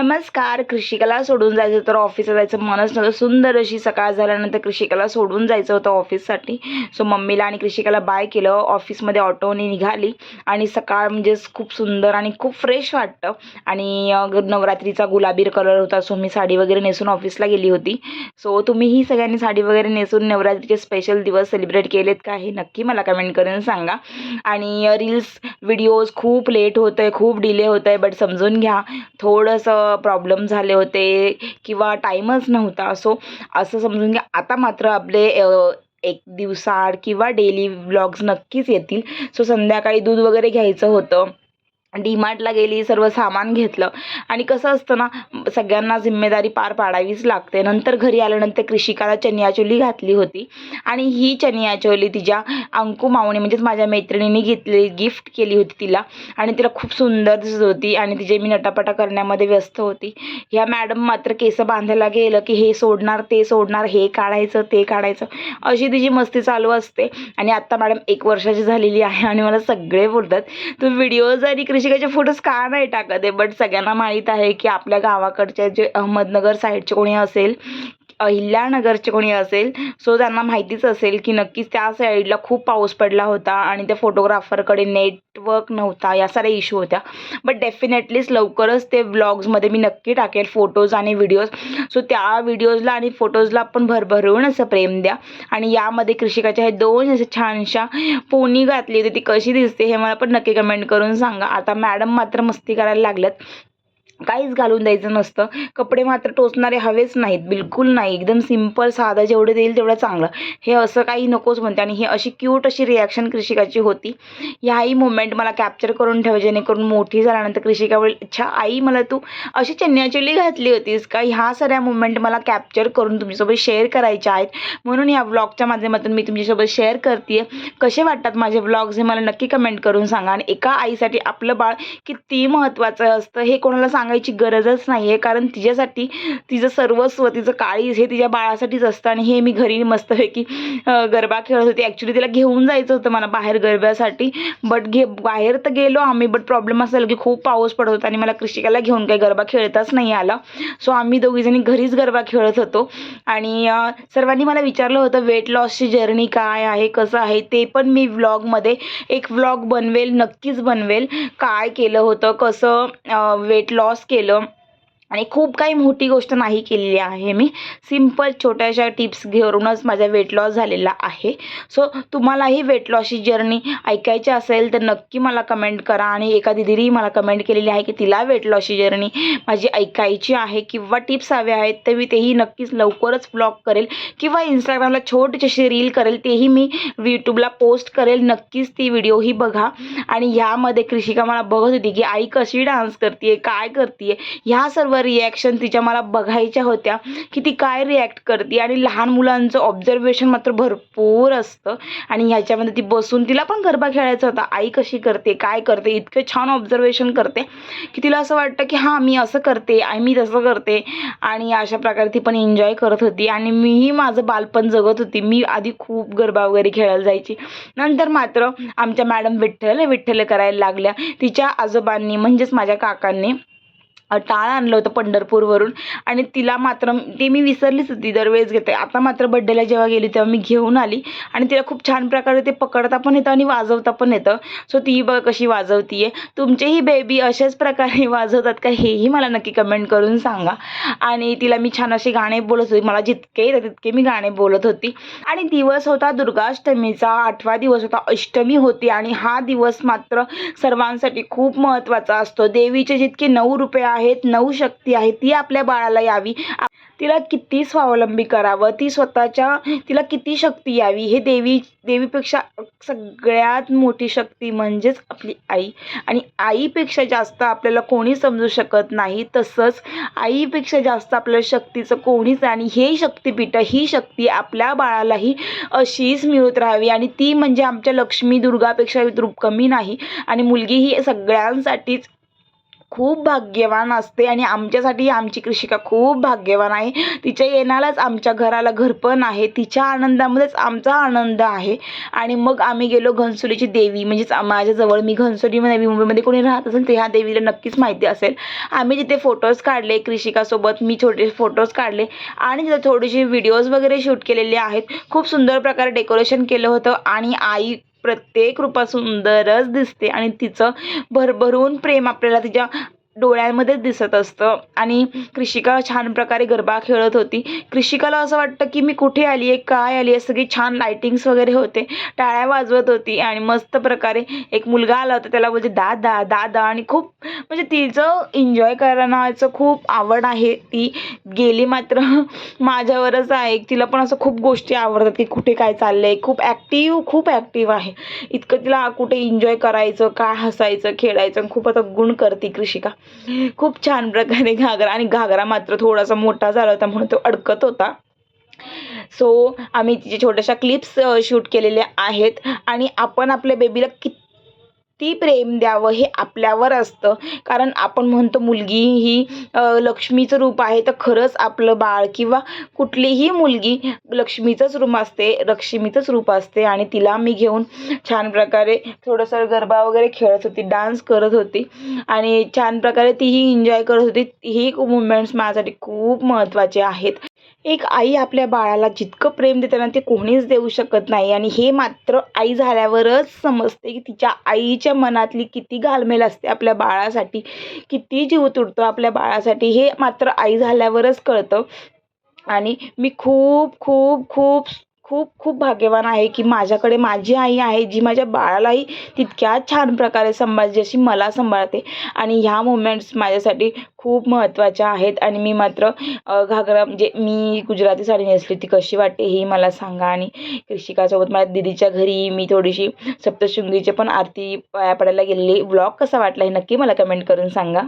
नमस्कार. कृषिकाला सोडून जायचं तर ऑफिसला जायचं मनच नव्हतं. सुंदर अशी सकाळ झाल्यानंतर कृषिकाला सोडून जायचं होतं ऑफिससाठी. सो मम्मीला आणि कृषिकाला बाय केलं. ऑफिसमध्ये ऑटोने निघाली आणि सकाळ म्हणजेच खूप सुंदर आणि खूप फ्रेश वाटतं. आणि नवरात्रीचा गुलाबी कलर होता. सो मी साडी वगैरे नेसून ऑफिसला गेली होती. सो तुम्हीही सगळ्यांनी साडी वगैरे नेसून नवरात्रीचे स्पेशल दिवस सेलिब्रेट केलेत का हे नक्की मला कमेंट करून सांगा. आणि रील्स व्हिडिओज खूप लेट होत आहे, खूप डिले होत आहे, बट समजून घ्या थोडंसं प्रॉब्लेम झाले होते किंवा टाईमच नव्हता. सो असं समजून घ्या. आता मात्र आपले एक दिवसाआड किंवा डेली व्लॉग्स नक्कीच येतील. सो संध्याकाळी दूध वगैरे घ्यायचं होतं, डीमार्टला गेली, सर्व सामान घेतलं. आणि कसं असतं ना, सगळ्यांना जिम्मेदारी पार पाडावीच लागते. नंतर घरी आल्यानंतर कृषिकाला चनियाचोली घातली होती आणि ही चनियाचोली तिच्या अंकू मावणी म्हणजेच माझ्या मैत्रिणीने घेतली, गिफ्ट केली होती तिला. आणि तिला खूप सुंदर दिसत होती आणि तिचे मी नटापटा करण्यामध्ये व्यस्त होती. ह्या मॅडम मात्र केस बांधायला गेलं की हे सोडणार ते सोडणार, हे काढायचं ते काढायचं, अशी तिची मस्ती चालू असते. आणि आत्ता मॅडम 1 वर्षाची झालेली आहे आणि मला सगळे बोलतात तू व्हिडिओज आणि कृषिकाचे फोटोज का नाही टाकत आहे. बट सगळ्यांना माहीत आहे की आपल्या गावाकडच्या जे अहमदनगर साईडचे कोणी असेल, अहिल्यानगरचे कोणी असेल, सो त्यांना माहितीच असेल की नक्कीच त्या साईडला खूप पाऊस पडला होता आणि त्या फोटोग्राफरकडे नेटवर्क नव्हता, या साऱ्या इश्यू होत्या. बट डेफिनेटलीच लवकरच ते व्लॉग्समध्ये मी नक्की टाकेल फोटोज आणि व्हिडिओज. सो त्या व्हिडिओजला आणि फोटोजला आपण भरभरून असं प्रेम द्या. आणि यामध्ये कृषिकाच्या हे 2 असे छानशा पोनी घातली होती, ती कशी दिसते हे मला पण नक्की कमेंट करून सांगा. आता मॅडम मात्र मस्ती करायला लागल्यात. काहीच घालून द्यायचं नसतं, कपडे मात्र टोचणारे हवेच नाहीत, बिलकुल नाही. एकदम सिंपल साधं जेवढं देईल तेवढं चांगलं, हे असं काही नकोच म्हणते. आणि ही अशी क्यूट अशी रिॲक्शन कृषिकाची होती. ह्याही मुमेंट मला कॅप्चर करून ठेवा, जेणेकरून मोठी झाल्यानंतर कृषिका बोलेल अच्छा आई मला तू अशी चनियाचोली घातली होतीस का. ह्या सगळ्या मुमेंट मला कॅप्चर करून तुमच्यासोबत शेअर करायच्या आहेत, म्हणून या व्लॉगच्या माध्यमातून मी तुमच्यासोबत शेअर करते. कसे वाटतात माझे व्लॉग्स हे मला नक्की कमेंट करून सांगा. आणि एका आईसाठी आपलं बाळ किती महत्त्वाचं असतं हे कोणाला सांगायची गरजच नाही आहे, कारण तिच्यासाठी तिचं सर्वस्व, तिचं काळीज हे तिच्या बाळासाठीच असतं. आणि हे मी घरी मस्तपैकी गरबा खेळत होती. ॲक्च्युली तिला घेऊन जायचं होतं मला बाहेर गरब्यासाठी, बट बाहेर तर गेलो आम्ही, बट प्रॉब्लेम असा झाला की खूप पाऊस पडत होता आणि मला कृषिकाला घेऊन काही गरबा खेळताच नाही आला. सो आम्ही दोघीजणी घरीच गरबा खेळत होतो. आणि सर्वांनी मला विचारलं होतं वेट लॉसची जर्नी काय आहे, कसं आहे, ते पण मी व्लॉगमध्ये एक व्लॉग बनवेल, नक्कीच बनवेल. काय केलं होतं, कसं वेट लॉस केलं. आणि खूप काही मोठी गोष्ट नाही केलेली आहे मी, सिंपल छोट्याशा टिप्स घेऊनच माझा वेट लॉस झालेला आहे. सो तुम्हालाही वेट लॉसची जर्नी ऐकायची असेल तर नक्की मला कमेंट करा. आणि एका दिदीने मला कमेंट केलेली आहे की तिला वेट लॉसची जर्नी माझी ऐकायची आहे किंवा टिप्स हवे आहेत, तर मी तेही नक्कीच लवकरच ब्लॉग करेल किंवा इंस्टाग्रामला छोटीशी रील करेल, तेही मी यूट्यूबला पोस्ट करेल. नक्कीच ती व्हिडिओही बघा. आणि ह्यामध्ये कृषिका मला बघत होती की आई कशी डान्स करते, काय करते, ह्या सर्व रिॲक्शन तिच्या मला बघायच्या होत्या की ती काय रिॲक्ट करते. आणि लहान मुलांचं ऑब्झर्वेशन मात्र भरपूर असतं आणि ह्याच्यामध्ये ती बसून तिला पण गरबा खेळायचा होता. आई कशी करते, काय करते, इतकं छान ऑब्झर्वेशन करते की तिला असं वाटतं की हां मी असं करते, मी तसं करते. आणि अशा प्रकारे ती पण एन्जॉय करत होती आणि मीही माझं बालपण जगत होती. मी आधी खूप गरबा वगैरे खेळायला जायची. नंतर मात्र आमच्या मॅडम विठ्ठल करायला लागल्या. तिच्या आजोबांनी म्हणजेच माझ्या काकांनी टाळ आणलं होतं पंढरपूरवरून आणि तिला मात्र ते मी विसरलीच होती, दरवेळेस घेते. आता मात्र बड्डेला जेव्हा गेली तेव्हा मी घेऊन आली आणि तिला खूप छान प्रकारे ते पकडता पण येतं आणि वाजवता पण येतं. सो ती बघ कशी वाजवतीये. तुमचेही बेबी अशाच प्रकारे वाजवतात का हेही मला नक्की कमेंट करून सांगा. आणि तिला मी छान असे गाणे बोलत होते, मला जितके येतात तितके मी गाणे बोलत होती. आणि दिवस होता दुर्गाष्टमीचा, 8वा दिवस होता, अष्टमी होती. आणि हा दिवस मात्र सर्वांसाठी खूप महत्त्वाचा असतो. देवीचे जितके 9 रूपे आहेत, 9 शक्ती आहे, ती आपल्या बाळाला यावी, तिला किती स्वावलंबी करावं, ती स्वतःच्या तिला किती शक्ती यावी, हे देवीपेक्षा सगळ्यात मोठी शक्ती म्हणजेच आपली आई. आणि आईपेक्षा जास्त आपल्याला कोणी समजू शकत नाही, तसंच आईपेक्षा जास्त आपल्या शक्तीचं कोणीच. आणि हे शक्तिपीठ, ही शक्ती आपल्या बाळालाही अशीच मिळत राहावी. आणि ती म्हणजे आमच्या लक्ष्मी दुर्गापेक्षा कमी नाही. आणि मुलगी ही सगळ्यांसाठीच खूप भाग्यवान असते आणि आमच्यासाठी आमची कृषिका खूप भाग्यवान आहे. तिच्या येण्यालाच आमच्या घराला घरपण आहे. तिच्या आनंदामध्येच आमचा आनंद आहे. आणि मग आम्ही गेलो घनसोलीची देवी, म्हणजेच माझ्याजवळ, मी घनसोलीमध्ये, नवी मुंबईमध्ये कोणी राहत असेल तर ह्या देवीला नक्कीच माहिती असेल. आम्ही तिथे फोटोज काढले कृषिकासोबत, मी छोटे फोटोज काढले आणि तिथे थोडीशी व्हिडिओज वगैरे शूट केलेले आहेत. खूप सुंदर प्रकारे डेकोरेशन केलं होतं आणि आई प्रत्येक रूपात सुंदरच दिसते आणि तिचं भरभरून प्रेम आपल्याला तिच्या डोळ्यांमध्येच दिसत असतं. आणि कृषिका छान प्रकारे गरबा खेळत होती. कृषिकाला असं वाटतं की मी कुठे आली आहे, काय आली आहे. सगळी छान लायटिंग्स वगैरे होते, टाळ्या वाजवत होती आणि मस्त प्रकारे एक मुलगा आला होता, त्याला बोलते दादा दादा. आणि खूप म्हणजे तिचं एन्जॉय करण्याचं खूप आवड आहे. ती गेली मात्र माझ्यावरच आहे. तिला पण असं खूप गोष्टी आवडतात की कुठे काय चाललंय. खूप ॲक्टिव्ह आहे. इतकं तिला कुठे एन्जॉय करायचं, काय हसायचं खेळायचं, खूप आता गुण करते कृषिका. खूप छान प्रकारे घागरा, आणि घागरा मात्र थोडासा मोठा झाला होता म्हणून तो अडकत होता. सो आम्ही तिचे छोट्याशा क्लिप्स शूट केलेल्या आहेत. आणि आपण आपल्या बेबीला किती प्रेम द्यावं हे आपल्यावर असतं. कारण आपण म्हणतो मुलगी ही लक्ष्मीचं रूप आहे, तर खरंच आपलं बाळ किंवा कुठलीही मुलगी लक्ष्मीचंच रूप असते. आणि तिला मी घेऊन छान प्रकारे थोडंसं गरबा वगैरे खेळत होती, डान्स करत होती आणि छान प्रकारे तीही एन्जॉय करत होती. ही मुमेंट्स माझ्यासाठी खूप महत्त्वाचे आहेत. एक आई आपल्या बाळाला जितकं प्रेम देते ना, ते कोणीच देऊ शकत नाही. आणि हे मात्र आई झाल्यावरच समजते की तिच्या आईच्या मनातली किती घालमेल असते आपल्या बाळासाठी, किती जीव तुटतो आपल्या बाळासाठी, हे मात्र आई झाल्यावरच कळतं. आणि मी खूप खूप खूप खूप खूप भाग्यवान आहे की माझ्याकडे माझी आई आहे, जी माझ्या बाळालाही तितक्याच छान प्रकारे सांभाळते जशी मला सांभाळते. आणि ह्या मोमेंट्स माझ्यासाठी खूप महत्त्वाच्या आहेत. आणि मी मात्र घागरा, म्हणजे मी गुजराती साडी नेसली, ती कशी वाटते ही मला सांगा. आणि कृषिकासोबत माझ्या दीदीच्या घरी मी थोडीशी सप्तशृंगीची पण आरती पाया पडायला गेलेली. व्लॉग कसा वाटला हे नक्की मला कमेंट करून सांगा.